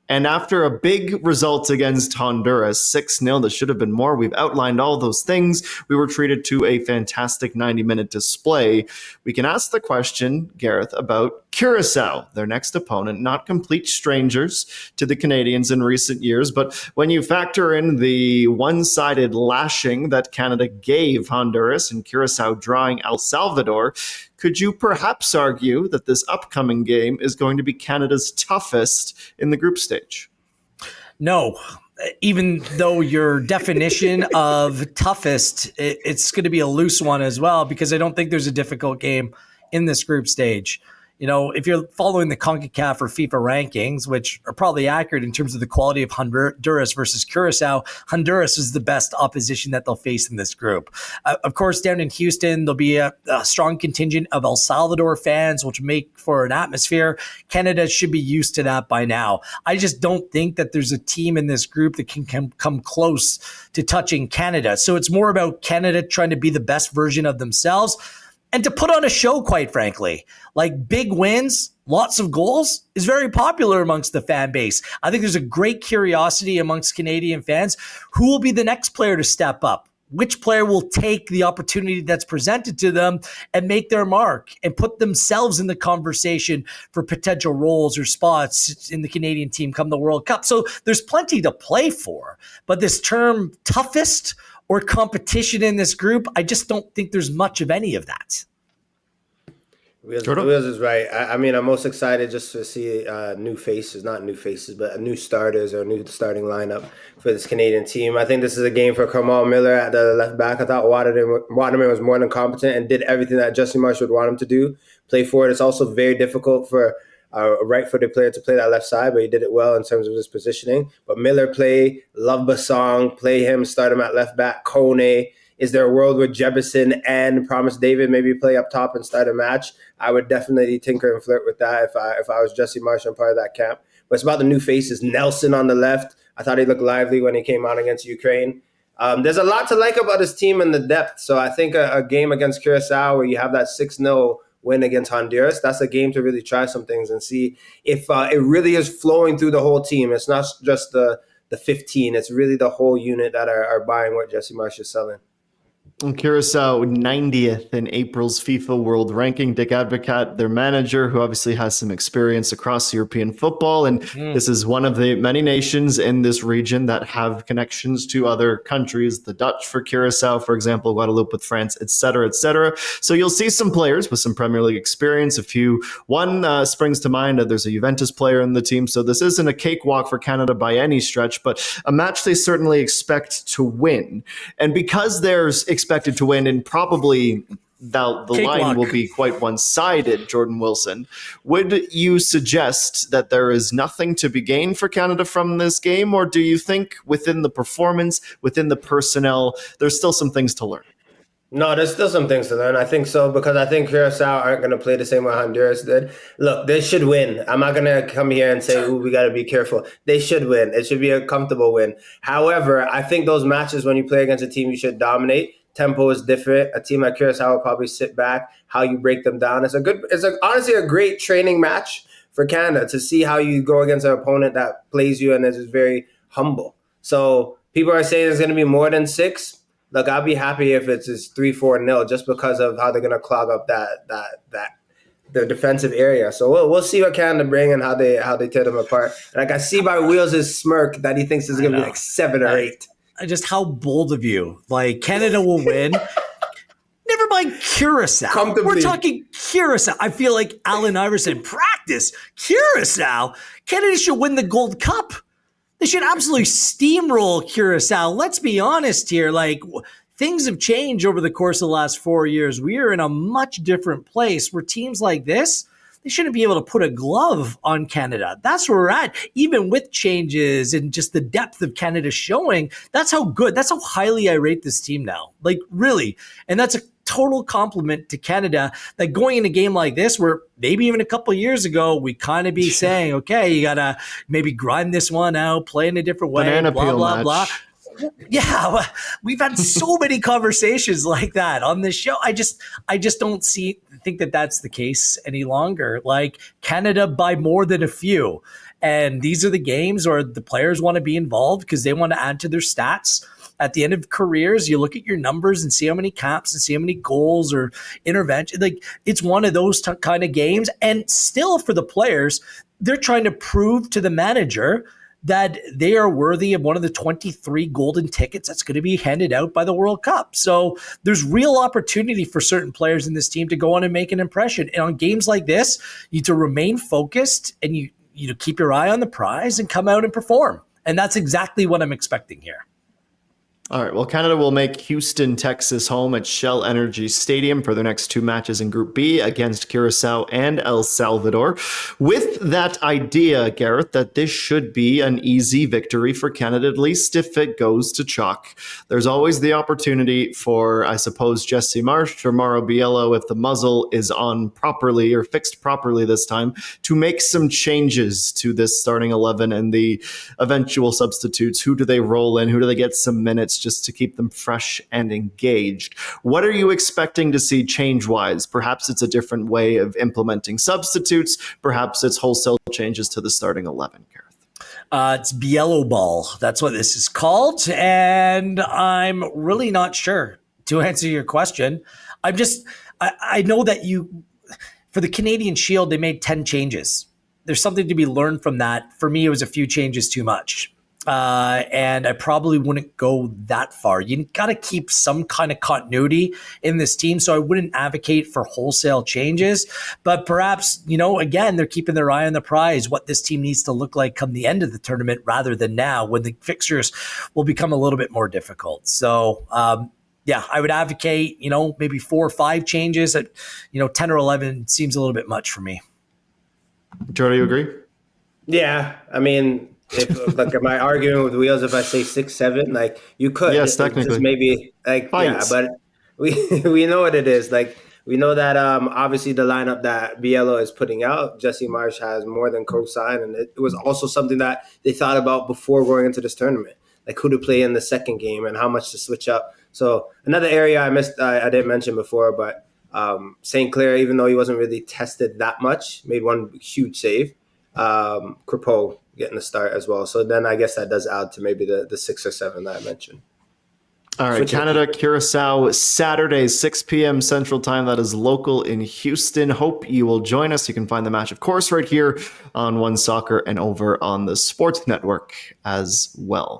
And after a big result against Honduras, 6-0, that should have been more. We've outlined all those things. We were treated to a fantastic 90-minute display. We can ask the question, Gareth, about Curaçao, their next opponent, not complete strangers to the Canadians in recent years. But when you factor in the one-sided lashing that Canada gave Honduras and Curaçao drawing El Salvador, could you perhaps argue that this upcoming game is going to be Canada's toughest in the group stage? No. Even though your definition of toughest, it's going to be a loose one as well, because I don't think there's a difficult game in this group stage. You know, if you're following the CONCACAF or FIFA rankings, which are probably accurate in terms of the quality of Honduras versus Curaçao, Honduras is the best opposition that they'll face in this group. Of course, down in Houston, there'll be a strong contingent of El Salvador fans, which make for an atmosphere. Canada should be used to that by now. I just don't think that there's a team in this group that can come close to touching Canada. So it's more about Canada trying to be the best version of themselves and to put on a show, quite frankly. Like, big wins, lots of goals is very popular amongst the fan base. I think there's a great curiosity amongst Canadian fans. Who will be the next player to step up? Which player will take the opportunity that's presented to them and make their mark and put themselves in the conversation for potential roles or spots in the Canadian team come the World Cup? So there's plenty to play for. But this term toughest or competition in this group, I just don't think there's much of any of that. Wheels is right. I mean, I'm most excited just to see new faces, not new faces, but new starters or new starting lineup for this Canadian team. I think this is a game for Kamal Miller at the left back. I thought Waterman was more than competent and did everything that Jesse Marsh would want him to do, play forward. It's also very difficult for a right-footed player to play that left side, but he did it well in terms of his positioning. But Miller love Basong, play him, start him at left back. Kone. Is there a world where Jebison and Promise David maybe play up top and start a match? I would definitely tinker and flirt with that if I was Jesse Marsh and part of that camp. But it's about the new faces. Nelson on the left. I thought he looked lively when he came out against Ukraine. There's a lot to like about his team and the depth. So I think a game against Curaçao where you have that 6-0 win against Honduras, that's a game to really try some things and see if it really is flowing through the whole team. It's not just the 15. It's really the whole unit that are buying what Jesse Marsh is selling. Curaçao 90th in April's FIFA World Ranking. Dick Advocat, their manager, who obviously has some experience across European football. And this is one of the many nations in this region that have connections to other countries. The Dutch for Curaçao, for example, Guadeloupe with France, et cetera, et cetera. So you'll see some players with some Premier League experience. One springs to mind. There's a Juventus player in the team. So this isn't a cakewalk for Canada by any stretch, but a match they certainly expect to win. And because there's expected to win, and probably the line will be quite one-sided, Jordan Wilson, would you suggest that there is nothing to be gained for Canada from this game, or do you think within the performance, within the personnel, there's still some things to learn? No, there's still some things to learn. I think so, because I think Curaçao aren't going to play the same way Honduras did. Look, they should win. I'm not going to come here and say, we got to be careful. They should win. It should be a comfortable win. However, I think those matches when you play against a team, you should dominate. Tempo is different. A team like Curaçao will probably sit back, how you break them down. It's honestly a great training match for Canada to see how you go against an opponent that plays you and is very humble. So people are saying it's going to be more than 6. Look, I'll be happy if it's 3-4-0 just because of how they're going to clog up the defensive area. So we'll see what Canada bring and how they tear them apart. Like, I see by Wheels' smirk that he thinks it's going to be like 7 or 8. Just how bold of you. Like, Canada will win. Never mind Curaçao. Comfortably. We're talking Curaçao. I feel like Allen Iverson practice. Curaçao. Canada should win the Gold Cup. They should absolutely steamroll Curaçao. Let's be honest here. Like, things have changed over the course of the last 4 years. We are in a much different place where teams like this, they shouldn't be able to put a glove on Canada. That's where we're at. Even with changes and just the depth of Canada showing, that's how good, that's how highly I rate this team now. Like, really. And that's a total compliment to Canada that going in a game like this, where maybe even a couple of years ago, we kind of be saying, okay, you got to maybe grind this one out, play in a different way, Banana blah, peel blah, match. blah. Yeah, we've had so many conversations like that on this show. I just don't think that that's the case any longer. Like, Canada by more than a few. And these are the games where the players want to be involved because they want to add to their stats. At the end of careers, you look at your numbers and see how many caps and see how many goals or intervention. Like, it's one of those kind of games. And still, for the players, they're trying to prove to the manager that they are worthy of one of the 23 golden tickets that's going to be handed out by the World Cup. So there's real opportunity for certain players in this team to go on and make an impression. And on games like this, you need to remain focused and you keep your eye on the prize and come out and perform. And that's exactly what I'm expecting here. All right, well, Canada will make Houston, Texas home at Shell Energy Stadium for their next 2 matches in Group B against Curaçao and El Salvador. With that idea, Gareth, that this should be an easy victory for Canada, at least if it goes to chalk. There's always the opportunity for, I suppose, Jesse Marsh or Mauro Biello, if the muzzle is on properly or fixed properly this time, to make some changes to this starting 11 and the eventual substitutes. Who do they roll in? Who do they get some minutes just to keep them fresh and engaged? What are you expecting to see change-wise? Perhaps it's a different way of implementing substitutes. Perhaps it's wholesale changes to the starting 11, Gareth. It's Biello ball. That's what this is called. And I'm really not sure, to answer your question. I know that for the Canadian Shield, they made 10 changes. There's something to be learned from that. For me, it was a few changes too much. And I probably wouldn't go that far. You got to keep some kind of continuity in this team. So I wouldn't advocate for wholesale changes, but perhaps, again, they're keeping their eye on the prize, what this team needs to look like come the end of the tournament rather than now when the fixtures will become a little bit more difficult. So, I would advocate, maybe 4 or 5 changes at, 10 or 11 seems a little bit much for me. Jordan, you agree? Yeah. I mean, am I arguing with wheels if I say 6, 7? Like, you could. Yes, technically. Just maybe, Fights. but we know what it is. Like, we know that obviously the lineup that Biello is putting out, Jesse Marsh has more than co-signed, and it was also something that they thought about before going into this tournament, like who to play in the second game and how much to switch up. So another area I missed, I didn't mention before, but St. Clair, even though he wasn't really tested that much, made one huge save. Curaao getting the start as well. So then I guess that does add to maybe the 6 or 7 that I mentioned. All right, Canada, Curaçao, Saturday, 6 p.m. Central Time. That is local in Houston. Hope you will join us. You can find the match, of course, right here on OneSoccer and over on the Sports Network as well.